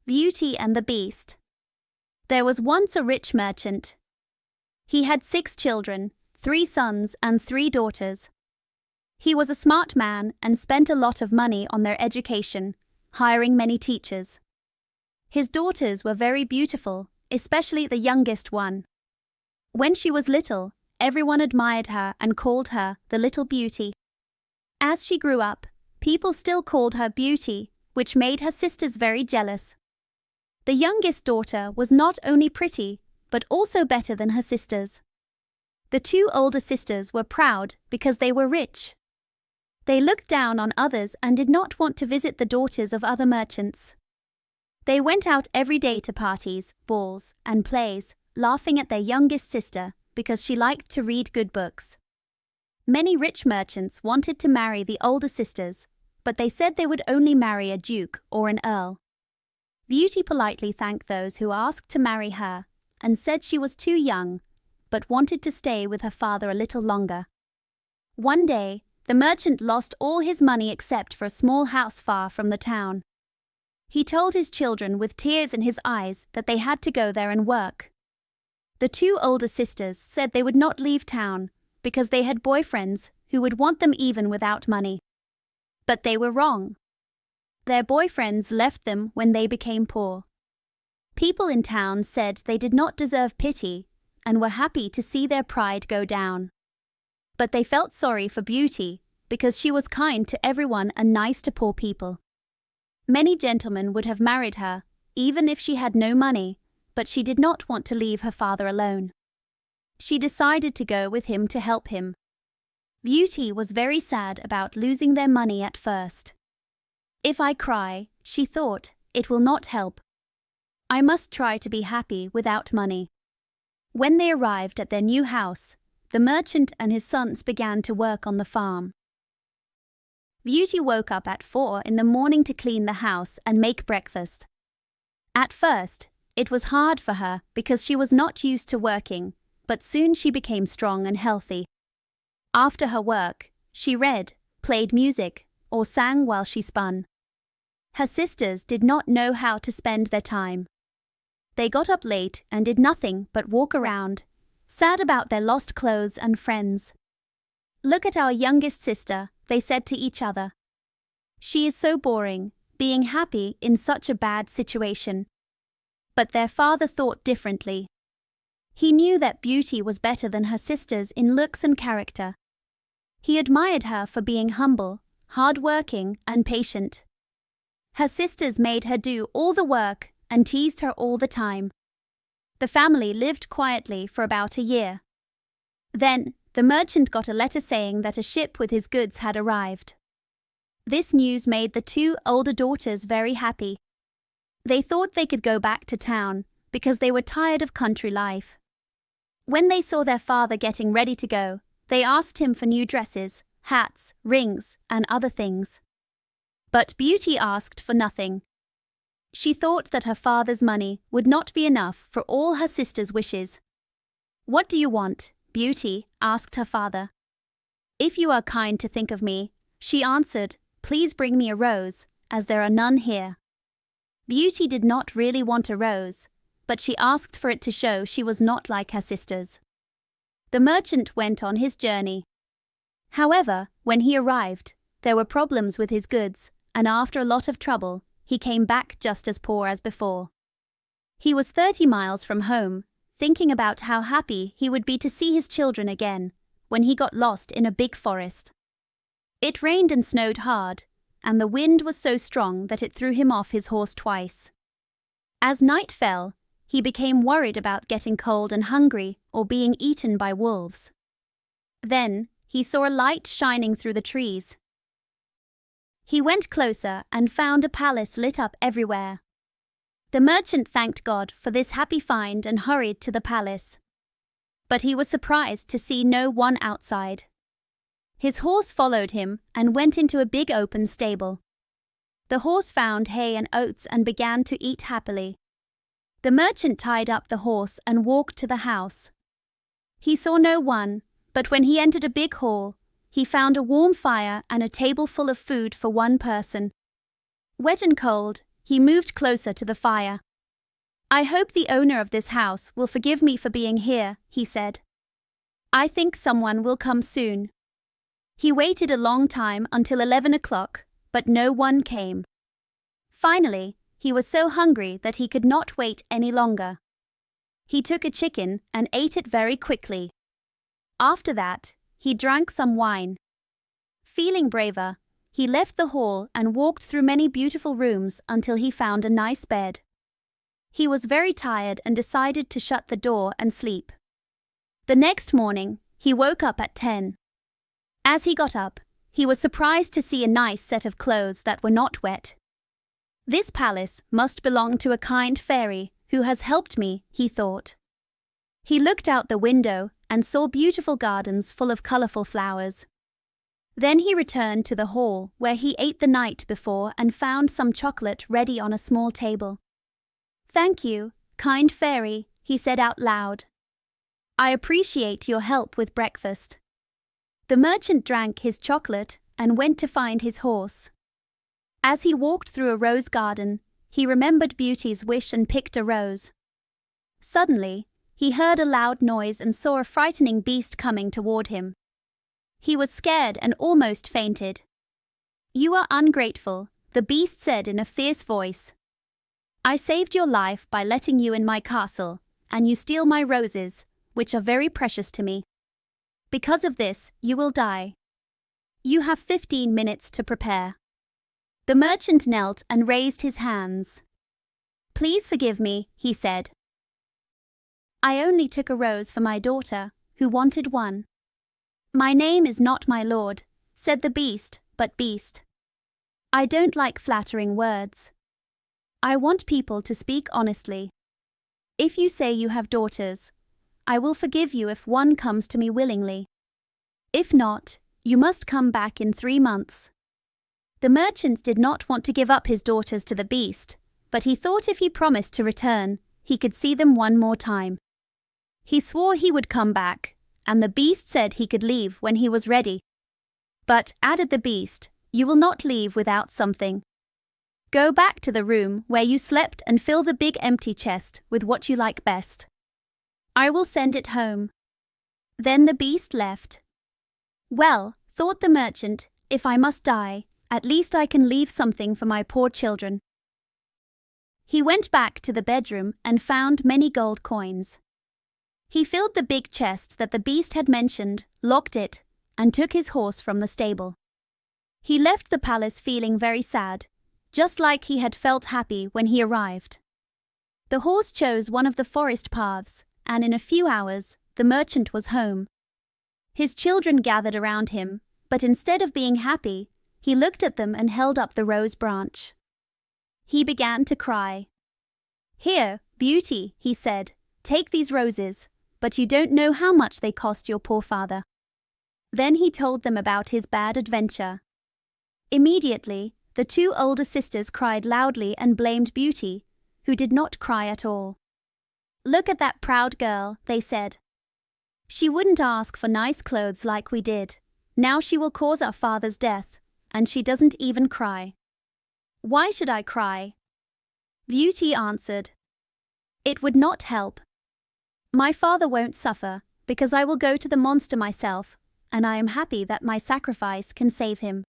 Beauty and the Beast. There was once a rich merchant. He had 6 children, 3 sons and 3 daughters. He was a smart man and spent a lot of money on their education, hiring many teachers. His daughters were very beautiful, especially the youngest one. When she was little, everyone admired her and called her the Little Beauty. As she grew up, people still called her Beauty, which made her sisters very jealous. The youngest daughter was not only pretty, but also better than her sisters. The 2 older sisters were proud because they were rich. They looked down on others and did not want to visit the daughters of other merchants. They went out every day to parties, balls, and plays, laughing at their youngest sister because she liked to read good books. Many rich merchants wanted to marry the older sisters, but they said they would only marry a duke or an earl. Beauty politely thanked those who asked to marry her and said she was too young, but wanted to stay with her father a little longer. One day, the merchant lost all his money except for a small house far from the town. He told his children with tears in his eyes that they had to go there and work. The 2 older sisters said they would not leave town because they had boyfriends who would want them even without money. But they were wrong. Their boyfriends left them when they became poor. People in town said they did not deserve pity and were happy to see their pride go down. But they felt sorry for Beauty because she was kind to everyone and nice to poor people. Many gentlemen would have married her, even if she had no money, but she did not want to leave her father alone. She decided to go with him to help him. Beauty was very sad about losing their money at first. If I cry, she thought, it will not help. I must try to be happy without money. When they arrived at their new house, the merchant and his sons began to work on the farm. Beauty woke up at 4 in the morning to clean the house and make breakfast. At first, it was hard for her because she was not used to working, but soon she became strong and healthy. After her work, she read, played music, or sang while she spun. Her sisters did not know how to spend their time. They got up late and did nothing but walk around, sad about their lost clothes and friends. "Look at our youngest sister," they said to each other. "She is so boring, being happy in such a bad situation." But their father thought differently. He knew that Beauty was better than her sisters in looks and character. He admired her for being humble, hard-working, and patient. Her sisters made her do all the work and teased her all the time. The family lived quietly for about a year. Then, the merchant got a letter saying that a ship with his goods had arrived. This news made the 2 older daughters very happy. They thought they could go back to town because they were tired of country life. When they saw their father getting ready to go, they asked him for new dresses, hats, rings, and other things. But Beauty asked for nothing. She thought that her father's money would not be enough for all her sisters' wishes. "What do you want?" Beauty asked her father. "If you are kind to think of me," she answered, "please bring me a rose, as there are none here." Beauty did not really want a rose, but she asked for it to show she was not like her sisters. The merchant went on his journey. However, when he arrived, there were problems with his goods, and after a lot of trouble, he came back just as poor as before. He was 30 miles from home, thinking about how happy he would be to see his children again, when he got lost in a big forest. It rained and snowed hard, and the wind was so strong that it threw him off his horse twice. As night fell, he became worried about getting cold and hungry or being eaten by wolves. Then, he saw a light shining through the trees. He went closer and found a palace lit up everywhere. The merchant thanked God for this happy find and hurried to the palace. But he was surprised to see no one outside. His horse followed him and went into a big open stable. The horse found hay and oats and began to eat happily. The merchant tied up the horse and walked to the house. He saw no one, but when he entered a big hall, he found a warm fire and a table full of food for one person. Wet and cold, he moved closer to the fire. "I hope the owner of this house will forgive me for being here," he said. "I think someone will come soon." He waited a long time until 11 o'clock, but no one came. Finally, he was so hungry that he could not wait any longer. He took a chicken and ate it very quickly. After that, he drank some wine. Feeling braver, he left the hall and walked through many beautiful rooms until he found a nice bed. He was very tired and decided to shut the door and sleep. The next morning, he woke up at 10. As he got up, he was surprised to see a nice set of clothes that were not wet. "This palace must belong to a kind fairy who has helped me," he thought. He looked out the window and saw beautiful gardens full of colorful flowers. Then he returned to the hall where he ate the night before and found some chocolate ready on a small table. "Thank you, kind fairy," he said out loud. "I appreciate your help with breakfast." The merchant drank his chocolate and went to find his horse. As he walked through a rose garden, he remembered Beauty's wish and picked a rose. Suddenly, he heard a loud noise and saw a frightening beast coming toward him. He was scared and almost fainted. "You are ungrateful," the beast said in a fierce voice. "I saved your life by letting you in my castle, and you steal my roses, which are very precious to me. Because of this, you will die. You have 15 minutes to prepare." The merchant knelt and raised his hands. "Please forgive me," he said. "I only took a rose for my daughter, who wanted one." "My name is not my lord," said the beast, "but beast. I don't like flattering words. I want people to speak honestly. If you say you have daughters, I will forgive you if one comes to me willingly. If not, you must come back in 3 months." The merchant did not want to give up his daughters to the beast, but he thought if he promised to return, he could see them one more time. He swore he would come back, and the beast said he could leave when he was ready. "But," added the beast, "you will not leave without something. Go back to the room where you slept and fill the big empty chest with what you like best. I will send it home." Then the beast left. "Well," thought the merchant, "if I must die, at least I can leave something for my poor children." He went back to the bedroom and found many gold coins. He filled the big chest that the beast had mentioned, locked it, and took his horse from the stable. He left the palace feeling very sad, just like he had felt happy when he arrived. The horse chose one of the forest paths, and in a few hours, the merchant was home. His children gathered around him, but instead of being happy, he looked at them and held up the rose branch. He began to cry. "Here, Beauty," he said, "take these roses, but you don't know how much they cost your poor father." Then he told them about his bad adventure. Immediately, the 2 older sisters cried loudly and blamed Beauty, who did not cry at all. "Look at that proud girl," they said. "She wouldn't ask for nice clothes like we did. Now she will cause our father's death, and she doesn't even cry." "Why should I cry?" Beauty answered. "It would not help. My father won't suffer, because I will go to the monster myself, and I am happy that my sacrifice can save him."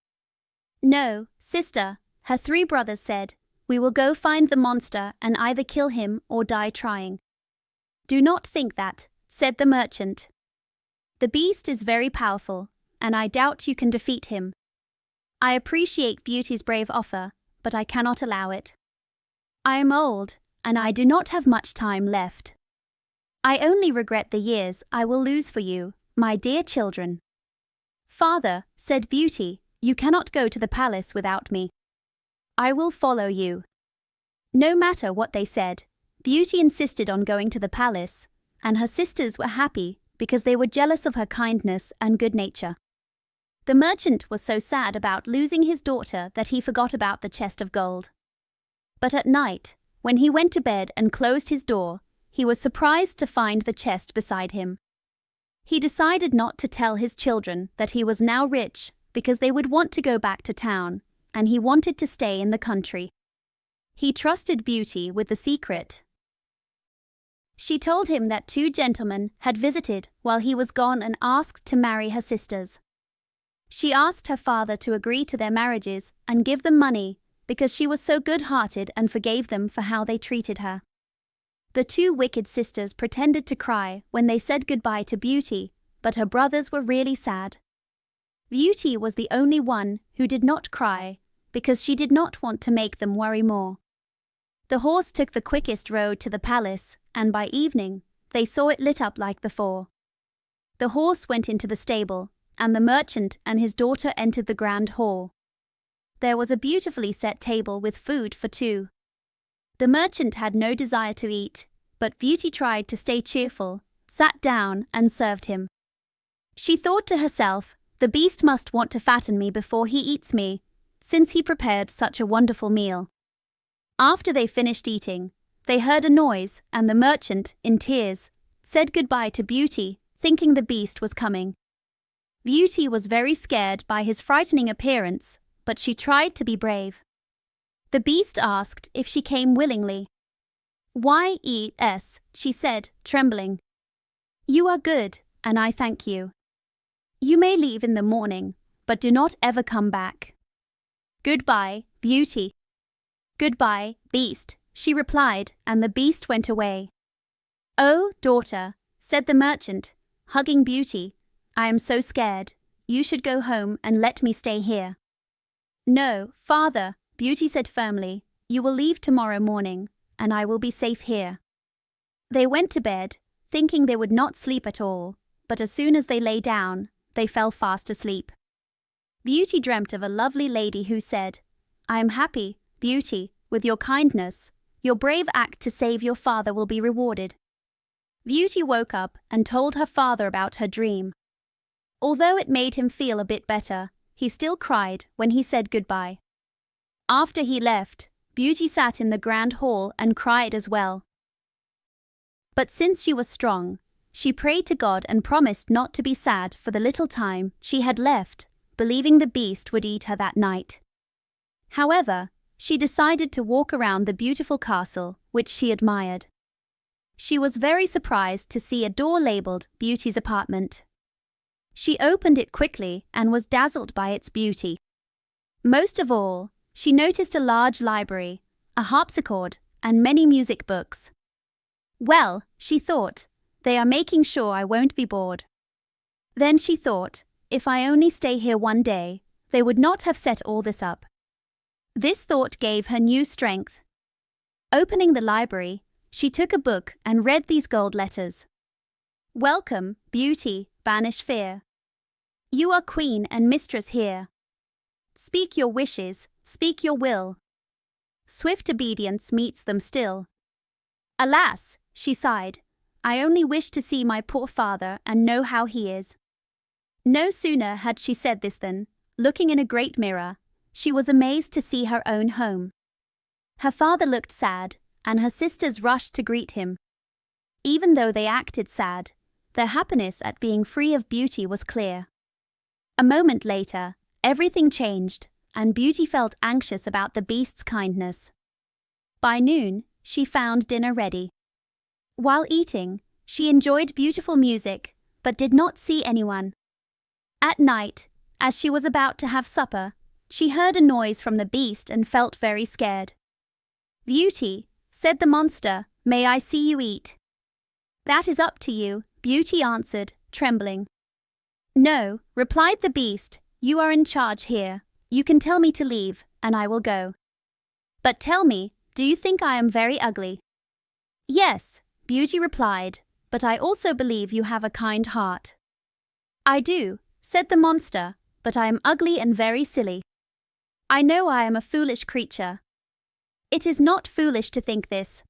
"No, sister," her 3 brothers said, "we will go find the monster and either kill him or die trying." "Do not think that," said the merchant. "The beast is very powerful, and I doubt you can defeat him. I appreciate Beauty's brave offer, but I cannot allow it. I am old, and I do not have much time left. I only regret the years I will lose for you, my dear children." "Father," said Beauty, "you cannot go to the palace without me. I will follow you." No matter what they said, Beauty insisted on going to the palace, and her sisters were happy because they were jealous of her kindness and good nature. The merchant was so sad about losing his daughter that he forgot about the chest of gold. But at night, when he went to bed and closed his door, he was surprised to find the chest beside him. He decided not to tell his children that he was now rich because they would want to go back to town, and he wanted to stay in the country. He trusted Beauty with the secret. She told him that 2 gentlemen had visited while he was gone and asked to marry her sisters. She asked her father to agree to their marriages and give them money because she was so good-hearted and forgave them for how they treated her. The 2 wicked sisters pretended to cry when they said goodbye to Beauty, but her brothers were really sad. Beauty was the only one who did not cry because she did not want to make them worry more. The horse took the quickest road to the palace, and by evening, they saw it lit up like before. The horse went into the stable, and the merchant and his daughter entered the grand hall. There was a beautifully set table with food for 2. The merchant had no desire to eat, but Beauty tried to stay cheerful, sat down and served him. She thought to herself, "The beast must want to fatten me before he eats me, since he prepared such a wonderful meal." After they finished eating, they heard a noise, and the merchant, in tears, said goodbye to Beauty, thinking the beast was coming. Beauty was very scared by his frightening appearance, but she tried to be brave. The beast asked if she came willingly. "Yes," she said, trembling. "You are good, and I thank you. You may leave in the morning, but do not ever come back." "Goodbye, Beauty." "Goodbye, beast," she replied, and the beast went away. "Oh, daughter," said the merchant, hugging Beauty, "I am so scared. You should go home and let me stay here." "No, father," Beauty said firmly, "you will leave tomorrow morning, and I will be safe here." They went to bed, thinking they would not sleep at all, but as soon as they lay down, they fell fast asleep. Beauty dreamt of a lovely lady who said, "I am happy, Beauty, with your kindness. Your brave act to save your father will be rewarded." Beauty woke up and told her father about her dream. Although it made him feel a bit better, he still cried when he said goodbye. After he left, Beauty sat in the grand hall and cried as well. But since she was strong, she prayed to God and promised not to be sad for the little time she had left, believing the beast would eat her that night. However, she decided to walk around the beautiful castle, which she admired. She was very surprised to see a door labeled Beauty's apartment. She opened it quickly and was dazzled by its beauty. Most of all, she noticed a large library, a harpsichord, and many music books. "Well," she thought, "they are making sure I won't be bored." Then she thought, if I only stay here one day, they would not have set all this up. This thought gave her new strength. Opening the library, she took a book and read these gold letters. "Welcome, Beauty, banish fear. You are queen and mistress here. Speak your wishes, speak your will. Swift obedience meets them still." "Alas," she sighed, "I only wish to see my poor father and know how he is." No sooner had she said this than, looking in a great mirror, she was amazed to see her own home. Her father looked sad, and her sisters rushed to greet him. Even though they acted sad, their happiness at being free of Beauty was clear. A moment later, everything changed, and Beauty felt anxious about the beast's kindness. By noon, she found dinner ready. While eating, she enjoyed beautiful music, but did not see anyone. At night, as she was about to have supper, she heard a noise from the beast and felt very scared. "Beauty," said the monster, "may I see you eat?" "That is up to you," Beauty answered, trembling. "No," replied the beast, "you are in charge here. You can tell me to leave, and I will go. But tell me, do you think I am very ugly?" "Yes," Beauty replied, "but I also believe you have a kind heart." "I do," said the monster, "but I am ugly and very silly. I know I am a foolish creature." "It is not foolish to think this,"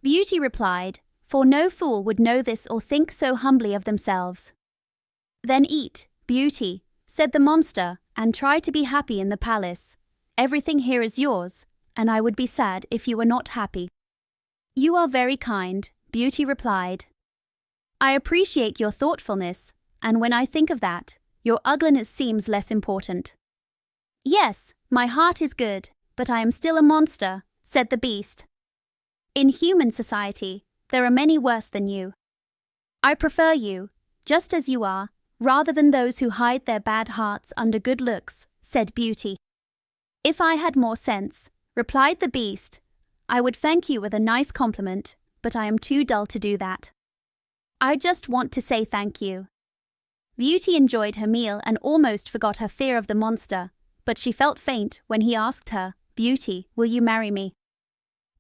Beauty replied, "for no fool would know this or think so humbly of themselves." "Then eat, Beauty," said the monster, "and try to be happy in the palace. Everything here is yours, and I would be sad if you were not happy." "You are very kind," Beauty replied. "I appreciate your thoughtfulness, and when I think of that, your ugliness seems less important." "Yes, my heart is good, but I am still a monster, said the beast. In human society, there are many worse than you. I prefer you, just as you are, rather than those who hide their bad hearts under good looks, said Beauty. If I had more sense, replied the beast, I would thank you with a nice compliment, but I am too dull to do that. I just want to say thank you. Beauty enjoyed her meal and almost forgot her fear of the monster, but she felt faint when he asked her, Beauty, will you marry me?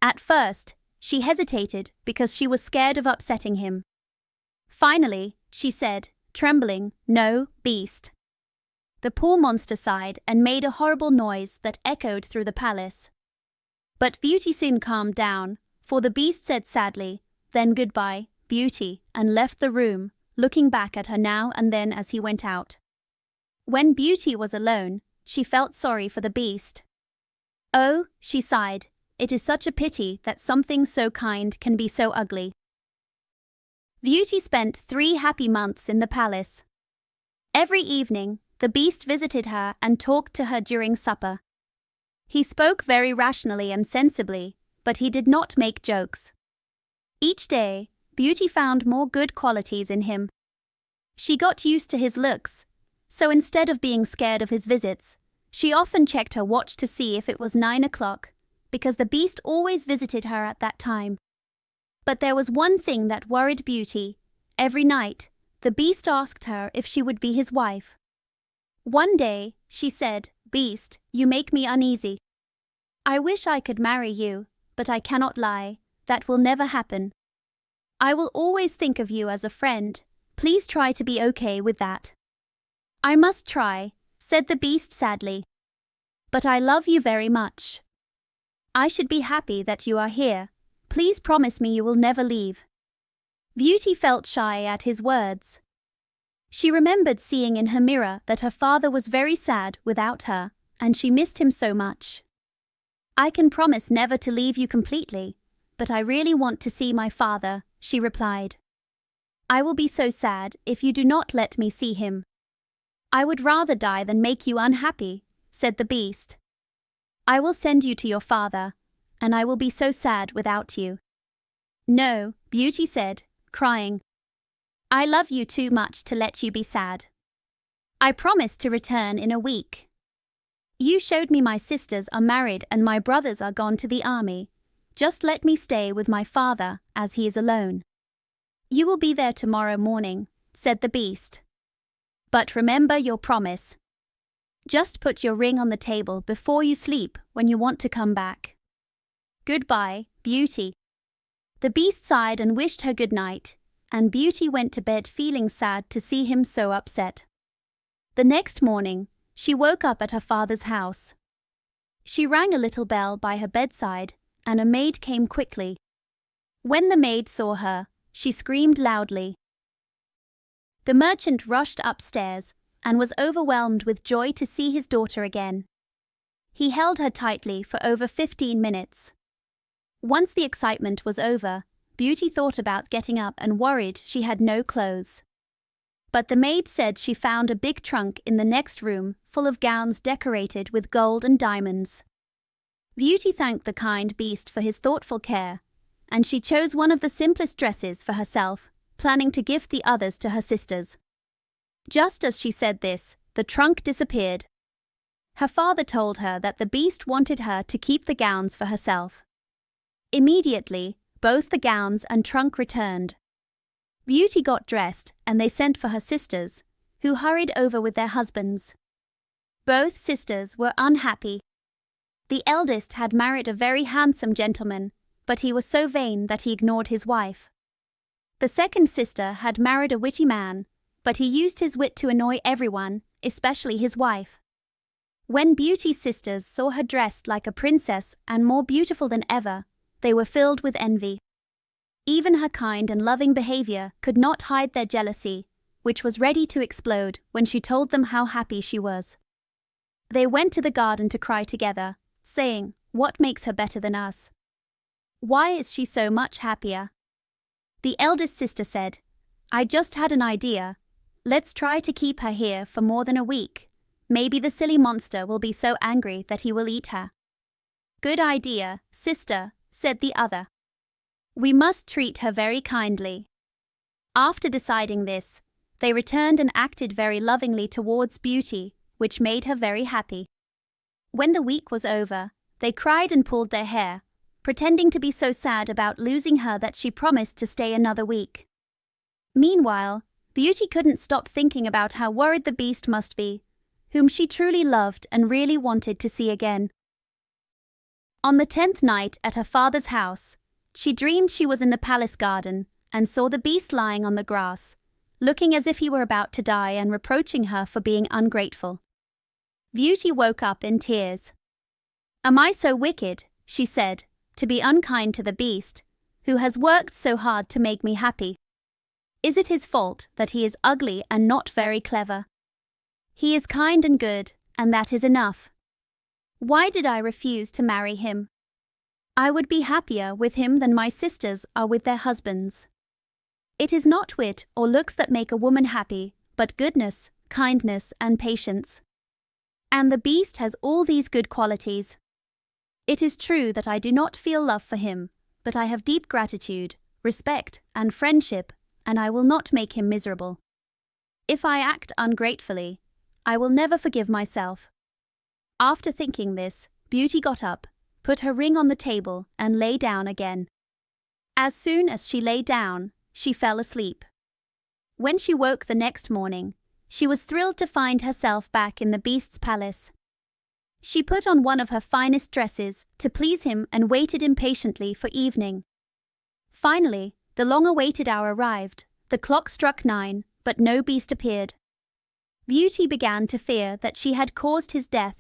At first, she hesitated because she was scared of upsetting him. Finally, she said, trembling, No, beast. The poor monster sighed and made a horrible noise that echoed through the palace. But Beauty soon calmed down, for the beast said sadly, Then goodbye, Beauty, and left the room, looking back at her now and then as he went out. When Beauty was alone, she felt sorry for the beast. Oh, she sighed, it is such a pity that something so kind can be so ugly. Beauty spent 3 happy months in the palace. Every evening, the beast visited her and talked to her during supper. He spoke very rationally and sensibly, but he did not make jokes. Each day, Beauty found more good qualities in him. She got used to his looks, so instead of being scared of his visits, she often checked her watch to see if it was 9 o'clock, because the beast always visited her at that time. But there was one thing that worried Beauty. Every night, the beast asked her if she would be his wife. One day, she said, Beast, you make me uneasy. I wish I could marry you, but I cannot lie, that will never happen. I will always think of you as a friend, please try to be okay with that. I must try, said the beast sadly. But I love you very much. I should be happy that you are here, please promise me you will never leave. Beauty felt shy at his words. She remembered seeing in her mirror that her father was very sad without her, and she missed him so much. I can promise never to leave you completely, but I really want to see my father, she replied. I will be so sad if you do not let me see him. I would rather die than make you unhappy, said the beast. I will send you to your father, and I will be so sad without you. No, Beauty said, crying. I love you too much to let you be sad. I promise to return in a week. You showed me my sisters are married and my brothers are gone to the army. Just let me stay with my father, as he is alone. You will be there tomorrow morning, said the beast. But remember your promise. Just put your ring on the table before you sleep when you want to come back. Goodbye, Beauty. The beast sighed and wished her good night, and Beauty went to bed feeling sad to see him so upset. The next morning, she woke up at her father's house. She rang a little bell by her bedside, and a maid came quickly. When the maid saw her, she screamed loudly. The merchant rushed upstairs and was overwhelmed with joy to see his daughter again. He held her tightly for over 15 minutes. Once the excitement was over, Beauty thought about getting up and worried she had no clothes. But the maid said she found a big trunk in the next room full of gowns decorated with gold and diamonds. Beauty thanked the kind beast for his thoughtful care, and she chose one of the simplest dresses for herself, planning to gift the others to her sisters. Just as she said this, the trunk disappeared. Her father told her that the beast wanted her to keep the gowns for herself. Immediately, both the gowns and trunk returned. Beauty got dressed and they sent for her sisters, who hurried over with their husbands. Both sisters were unhappy. The eldest had married a very handsome gentleman, but he was so vain that he ignored his wife. The second sister had married a witty man, but he used his wit to annoy everyone, especially his wife. When Beauty's sisters saw her dressed like a princess and more beautiful than ever, they were filled with envy. Even her kind and loving behavior could not hide their jealousy, which was ready to explode when she told them how happy she was. They went to the garden to cry together, saying, "What makes her better than us? Why is she so much happier?" The eldest sister said, "I just had an idea. Let's try to keep her here for more than a week. Maybe the silly monster will be so angry that he will eat her." "Good idea, sister," said the other. "We must treat her very kindly." After deciding this, they returned and acted very lovingly towards Beauty, which made her very happy. When the week was over, they cried and pulled their hair, pretending to be so sad about losing her that she promised to stay another week. Meanwhile, Beauty couldn't stop thinking about how worried the Beast must be, whom she truly loved and really wanted to see again. On the 10th night at her father's house, she dreamed she was in the palace garden and saw the Beast lying on the grass, looking as if he were about to die and reproaching her for being ungrateful. Beauty woke up in tears. "Am I so wicked," she said, "to be unkind to the Beast, who has worked so hard to make me happy? Is it his fault that he is ugly and not very clever? He is kind and good, and that is enough. Why did I refuse to marry him? I would be happier with him than my sisters are with their husbands. It is not wit or looks that make a woman happy, but goodness, kindness, and patience. And the Beast has all these good qualities. It is true that I do not feel love for him, but I have deep gratitude, respect, and friendship, and I will not make him miserable. If I act ungratefully, I will never forgive myself." After thinking this, Beauty got up, put her ring on the table, and lay down again. As soon as she lay down, she fell asleep. When she woke the next morning, she was thrilled to find herself back in the Beast's palace. She put on one of her finest dresses to please him and waited impatiently for evening. Finally, the long-awaited hour arrived. The clock struck 9, but no Beast appeared. Beauty began to fear that she had caused his death.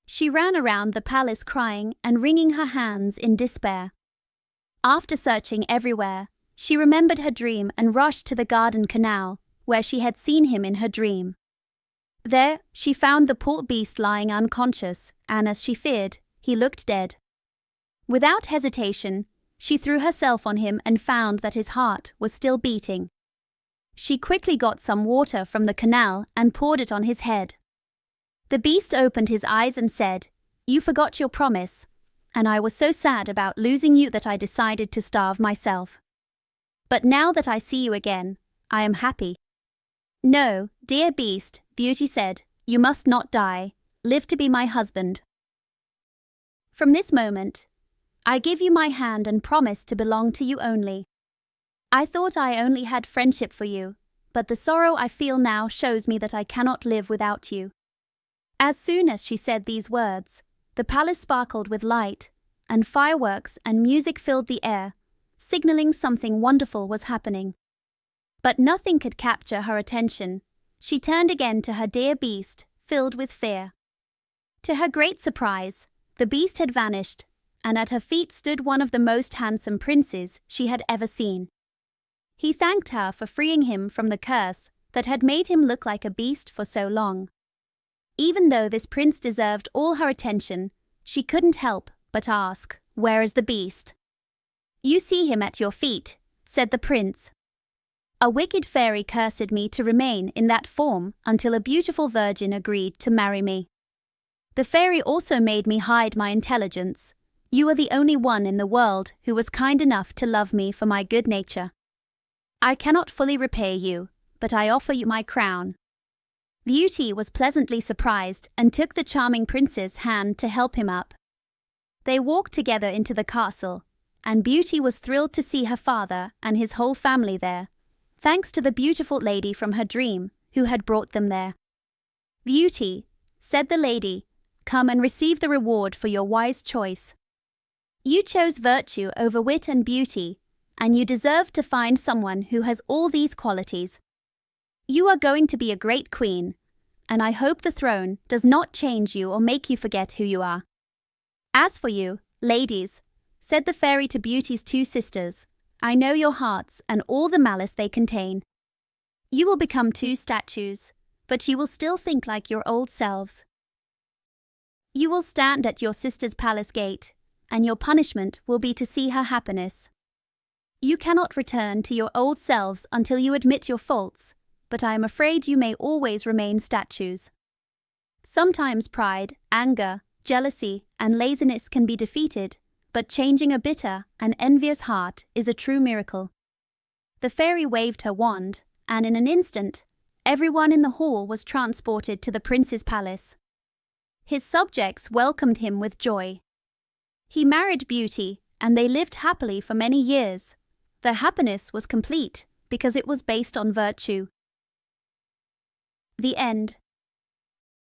She ran around the palace crying and wringing her hands in despair. After searching everywhere, she remembered her dream and rushed to the garden canal, where she had seen him in her dream. There, she found the poor Beast lying unconscious, and as she feared, he looked dead. Without hesitation, she threw herself on him and found that his heart was still beating. She quickly got some water from the canal and poured it on his head. The Beast opened his eyes and said, "You forgot your promise, and I was so sad about losing you that I decided to starve myself. But now that I see you again, I am happy." "No, dear Beast," Beauty said, "you must not die. Live to be my husband. From this moment, I give you my hand and promise to belong to you only. I thought I only had friendship for you, but the sorrow I feel now shows me that I cannot live without you." As soon as she said these words, the palace sparkled with light, and fireworks and music filled the air, signaling something wonderful was happening. But nothing could capture her attention. She turned again to her dear Beast, filled with fear. To her great surprise, the Beast had vanished, and at her feet stood one of the most handsome princes she had ever seen. He thanked her for freeing him from the curse that had made him look like a beast for so long. Even though this prince deserved all her attention, she couldn't help but ask, "Where is the Beast?" "You see him at your feet," said the prince. "A wicked fairy cursed me to remain in that form until a beautiful virgin agreed to marry me. The fairy also made me hide my intelligence. You are the only one in the world who was kind enough to love me for my good nature. I cannot fully repay you, but I offer you my crown." Beauty was pleasantly surprised and took the charming prince's hand to help him up. They walked together into the castle, and Beauty was thrilled to see her father and his whole family there, thanks to the beautiful lady from her dream who had brought them there. "Beauty," said the lady, "come and receive the reward for your wise choice. You chose virtue over wit and beauty, and you deserve to find someone who has all these qualities. You are going to be a great queen, and I hope the throne does not change you or make you forget who you are. As for you, ladies," said the fairy to Beauty's 2 sisters, "I know your hearts and all the malice they contain. You will become 2 statues, but you will still think like your old selves. You will stand at your sister's palace gate, and your punishment will be to see her happiness. You cannot return to your old selves until you admit your faults, but I am afraid you may always remain statues. Sometimes pride, anger, jealousy, and laziness can be defeated, but changing a bitter and envious heart is a true miracle. The fairy waved her wand, and in an instant, everyone in the hall was transported to the prince's palace. His subjects welcomed him with joy. He married Beauty, and they lived happily for many years. Their happiness was complete because it was based on virtue. The end.